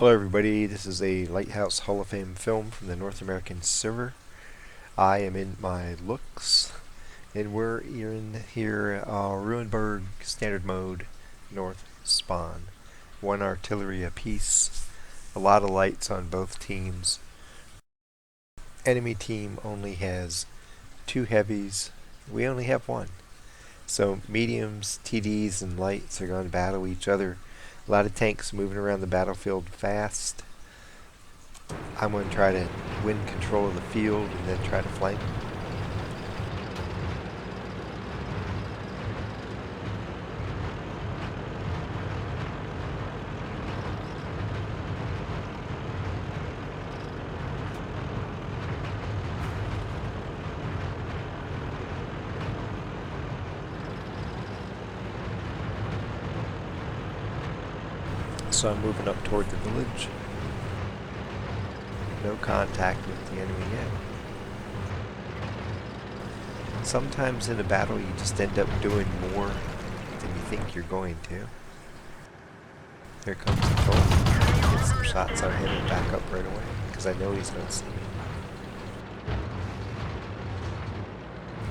Hello everybody, this is a Lighthouse Hall of Fame film from the North American server. I am in my Luchs, and we're in here, Ruinberg standard mode, north spawn. One artillery apiece, a lot of lights on both teams. Enemy team only has 2 heavies, we only have 1. So mediums, TDs, and lights are going to battle each other. A lot of tanks moving around the battlefield fast. I'm going to try to win control of the field and then try to flank. So I'm moving up toward the village. No contact with the enemy yet. Sometimes in a battle you just end up doing more than you think you're going to. Here comes the troll. Get some shots on him and back up right away, because I know he's going to see me.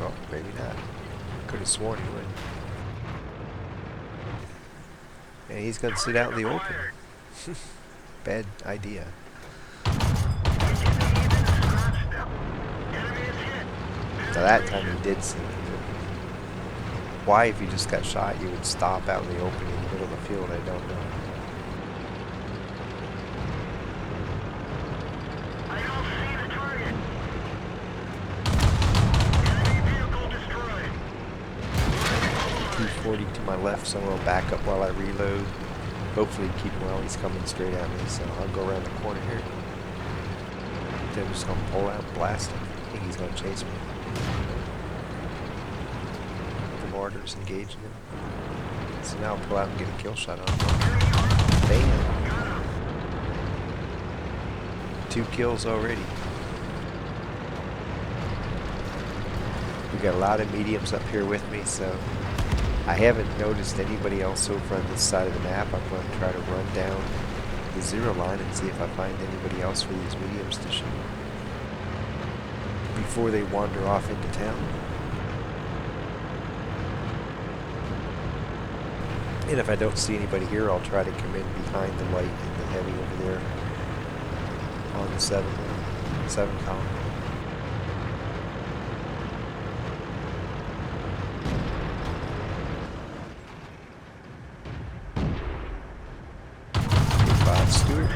Oh, maybe not. Could have sworn he would. And he's going to sit out in the open. Bad idea. Now that time he did see me. Why, if you just got shot, you would stop out in the open in the middle of the field, I don't know. I don't see the target. Enemy vehicle destroyed. 240 to my left, so I'm going to back up while I reload. Hopefully keep him while he's coming straight at me, so I'll go around the corner here. Then I'm just going to pull out and blast him. I think he's going to chase me. The mortar's engaging him. So now I'll pull out and get a kill shot on him. Bam! 2 kills already. We got a lot of mediums up here with me, so I haven't noticed anybody else over on this side of the map. I'm going to try to run down the 0 line and see if I find anybody else for these mediums to shoot before they wander off into town. And if I don't see anybody here, I'll try to come in behind the light and the heavy over there on the 7 column. Stewart,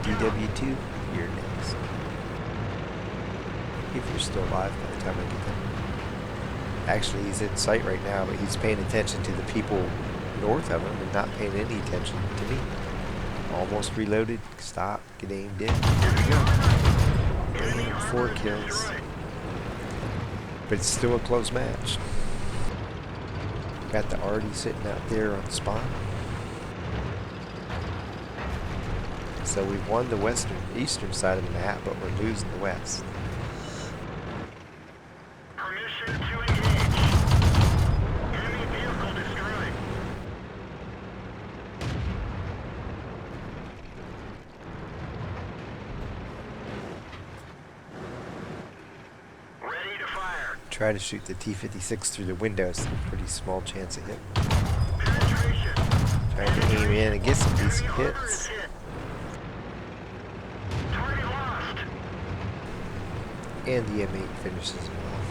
DW2, you're next. If you're still alive by the time I get there. Actually, he's in sight right now, but he's paying attention to the people north of him and not paying any attention to me. Almost reloaded. Stop. Get aimed in. Here we go. And 4 kills. But it's still a close match. Got the Artie sitting out there on spawn. So we've won the eastern side of the map, but we're losing the west. Permission to engage. Enemy vehicle destroyed. Ready to fire. Try to shoot the T-56 through the windows. Pretty small chance of hit. Penetration. Trying to aim in and get some decent hits. Target lost. And the M8 finishes him off.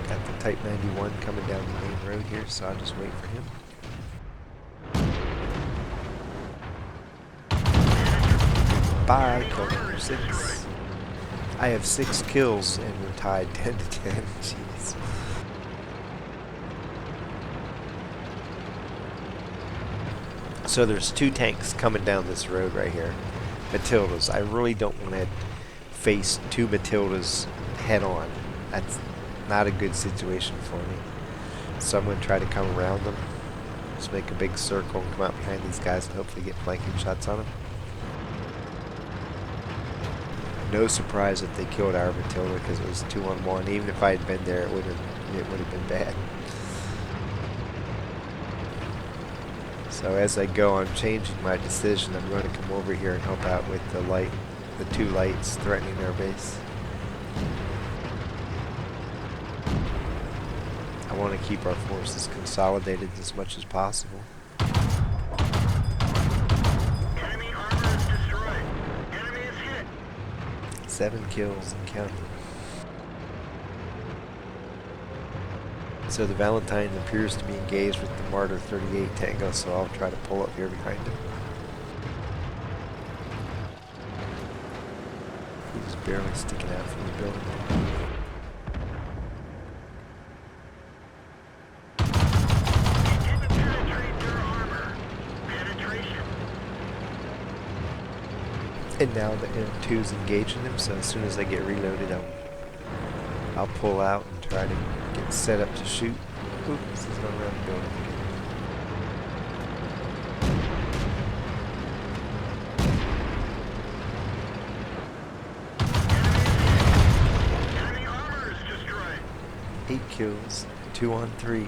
Got the Type 91 coming down the main road here, so I'll just wait for him. Bye, kill number 6. I have 6 kills and we're tied 10 to 10. Jeez. So there's 2 tanks coming down this road right here. Matildas. I really don't want to face 2 Matildas head on. That's not a good situation for me. So I'm going to try to come around them. Just make a big circle and come out behind these guys and hopefully get flanking shots on them. No surprise that they killed our Matilda because it was 2-on-1. Even if I had been there, it would have been bad. So as I go, I'm changing my decision. I'm going to come over here and help out with the two lights threatening our base. I want to keep our forces consolidated as much as possible. Enemy armor is destroyed. Enemy is hit. 7 kills and counting. So the Valentine appears to be engaged with the Martyr 38 Tango, so I'll try to pull up here behind him. He's barely sticking out from the building. Didn't penetrate their armor. Penetration. And now the M2's engaging him, so as soon as I get reloaded, I'll pull out and try to get set up to shoot. Oops, he's going around the building again. Enemy armor is destroyed. 8 kills, 2 on 3.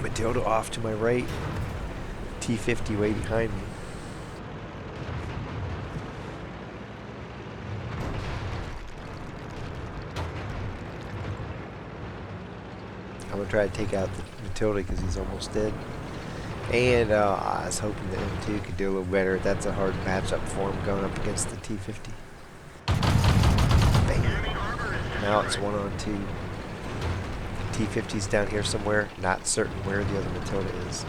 Matilda off to my right. T-50 way behind me. I'm going to try to take out the Matilda because he's almost dead. And I was hoping the M2 could do a little better. That's a hard matchup for him going up against the T-50. Bam. Now it's 1 on 2. T-50's down here somewhere. Not certain where the other Matilda is.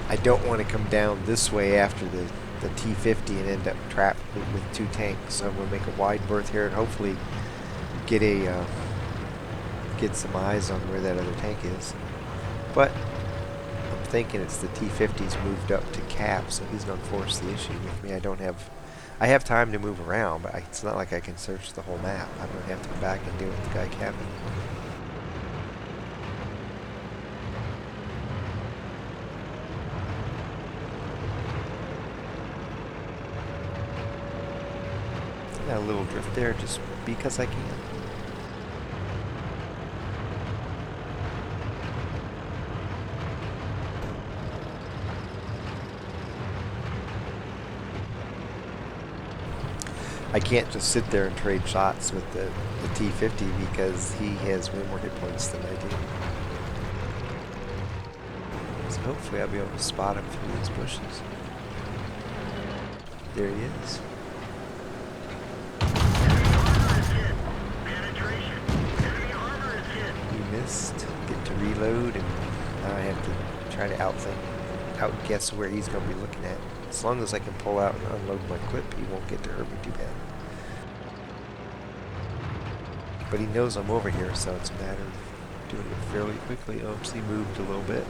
I don't want to come down this way after the T-50 and end up trapped with 2 tanks. So I'm going to make a wide berth here and hopefully get some eyes on where that other tank is. But I'm thinking it's the T-50's moved up to cap, so he's going to force the issue with me. I have time to move around, but it's not like I can search the whole map. I'm going to have to come back and deal with the guy capping. Got a little drift there just because I can. I can't just sit there and trade shots with the T-50 because he has way more hit points than I do. So hopefully I'll be able to spot him through these bushes. There he is. He missed. Get to reload, and now I have to try to outguess where he's going to be looking at. As long as I can pull out and unload my clip, he won't get to hurt me too bad. But he knows I'm over here, so it's a matter of doing it fairly quickly. Oops, he moved a little bit.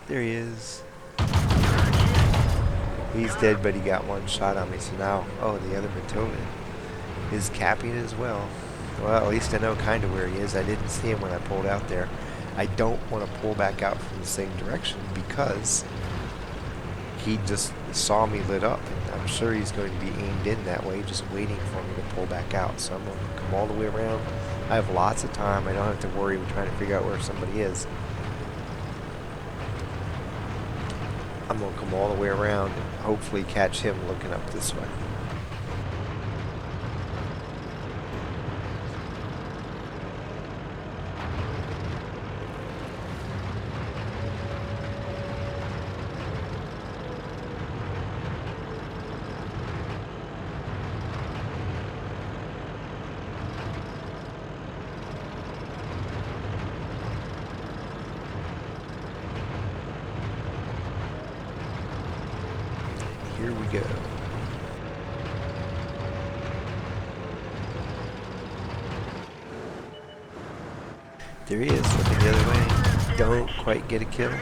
There he is. He's dead, but he got 1 shot on me, so now, oh, the other Matilda is capping as well. Well, at least I know kind of where he is. I didn't see him when I pulled out there. I don't want to pull back out from the same direction because he just saw me lit up, and I'm sure he's going to be aimed in that way, just waiting for me to pull back out. So I'm going to come all the way around. I have lots of time. I don't have to worry about trying to figure out where somebody is. I'm going to come all the way around and hopefully catch him looking up this way. Here we go. There he is, looking the other way. Don't quite get a kill.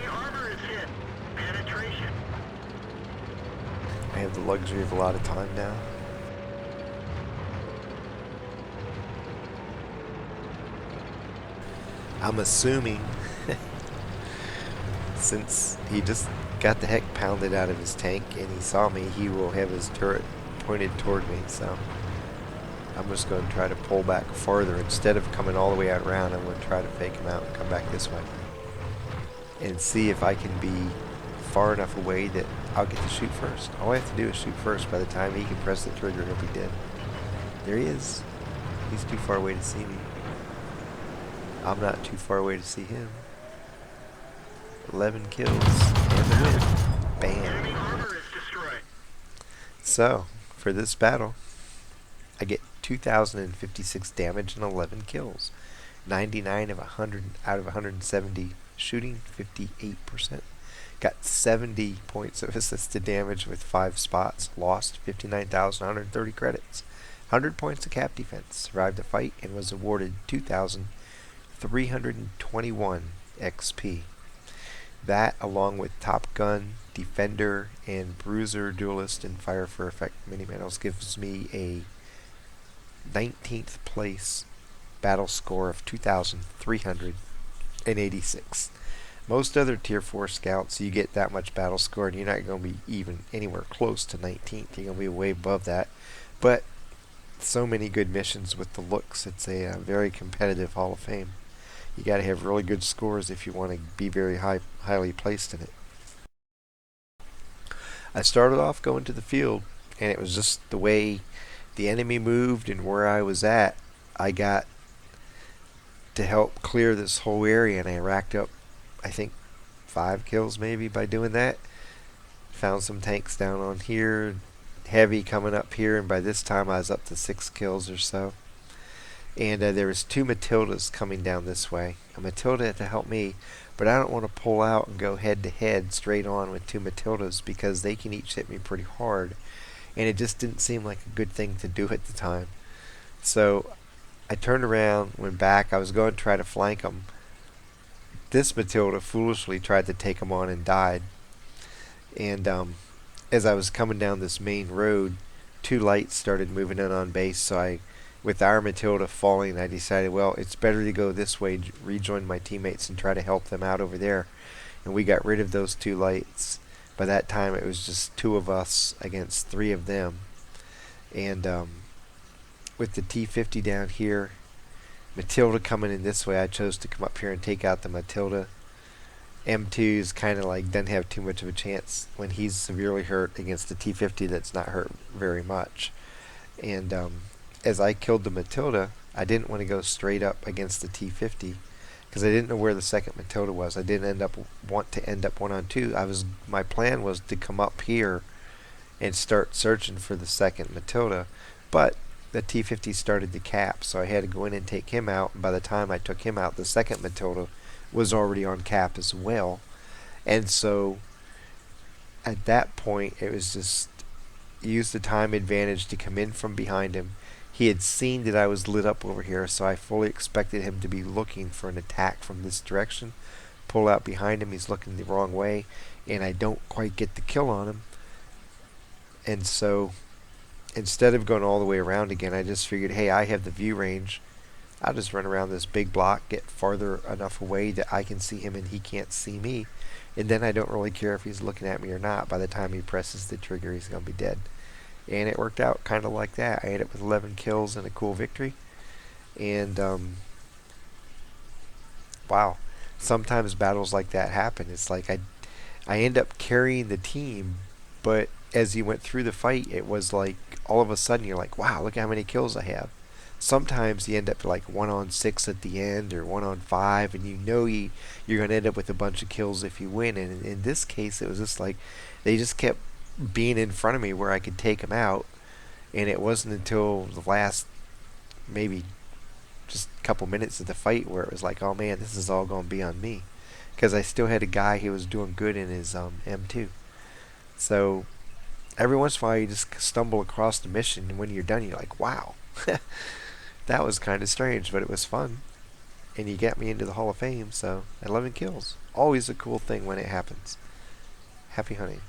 I have the luxury of a lot of time now. I'm assuming since he just got the heck pounded out of his tank and he saw me, he will have his turret pointed toward me. So I'm just going to try to pull back farther. Instead of coming all the way out around, I'm going to try to fake him out and come back this way. And see if I can be far enough away that I'll get to shoot first. All I have to do is shoot first. By the time he can press the trigger, he'll be dead. There he is. He's too far away to see me. I'm not too far away to see him. 11 kills and the win. Bam. Enemy armor is destroyed. So, for this battle, I get 2,056 damage and 11 kills. 99 of 100 out of 170 shooting, 58%. Got 70 points of assisted damage with 5 spots. Lost 59,130 credits. 100 points of cap defense. Survived the fight and was awarded 2,321 XP. That, along with Top Gun, Defender, and Bruiser, Duelist, and Fire for Effect mini medals, gives me a 19th place battle score of 2,386. Most other Tier 4 scouts, you get that much battle score, and you're not going to be even anywhere close to 19th. You're going to be way above that. But so many good missions with the Luchs. It's a very competitive Hall of Fame. You got to have really good scores if you want to be very highly placed in it. I started off going to the field, and it was just the way the enemy moved and where I was at. I got to help clear this whole area, and I racked up, I think, 5 kills maybe by doing that. Found some tanks down on here, heavy coming up here, and by this time I was up to 6 kills or so. And there was 2 Matildas coming down this way. A Matilda had to help me, but I don't want to pull out and go head to head straight on with 2 Matildas because they can each hit me pretty hard, and it just didn't seem like a good thing to do at the time. So I turned around, went back. I was going to try to flank them. This Matilda foolishly tried to take them on and died. And as I was coming down this main road, 2 lights started moving in on base, so with our Matilda falling, I decided, well, it's better to go this way, rejoin my teammates, and try to help them out over there. And we got rid of those 2 lights. By that time, it was just 2 of us against 3 of them. And with the T-50 down here, Matilda coming in this way, I chose to come up here and take out the Matilda. M2 is kind of like doesn't have too much of a chance when he's severely hurt against the T-50 that's not hurt very much. And as I killed the Matilda, I didn't want to go straight up against the T-50 because I didn't know where the second Matilda was. I didn't want to end up 1-on-2. My plan was to come up here and start searching for the second Matilda, but the T-50 started to cap, so I had to go in and take him out. And by the time I took him out, the second Matilda was already on cap as well. And so at that point, it was just use the time advantage to come in from behind him. He had seen that I was lit up over here, so I fully expected him to be looking for an attack from this direction. Pull out behind him, he's looking the wrong way, and I don't quite get the kill on him. And so instead of going all the way around again, I just figured, hey, I have the view range. I'll just run around this big block, get farther enough away that I can see him and he can't see me. And then I don't really care if he's looking at me or not. By the time he presses the trigger, he's going to be dead. And it worked out kind of like that. I ended up with 11 kills and a cool victory. And, wow. Sometimes battles like that happen. It's like I end up carrying the team, but as you went through the fight, it was like all of a sudden you're like, wow, look how many kills I have. Sometimes you end up like 1-on-6 at the end or 1-on-5, and you know you're going to end up with a bunch of kills if you win. And in this case, it was just like they just kept being in front of me where I could take them out, and it wasn't until the last maybe just a couple minutes of the fight where it was like, oh man, this is all going to be on me, because I still had a guy who was doing good in his M2. So every once in a while you just stumble across the mission, and when you're done you're like, wow. That was kind of strange, but it was fun. And you got me into the Hall of Fame, so 11 kills. Always a cool thing when it happens. Happy hunting.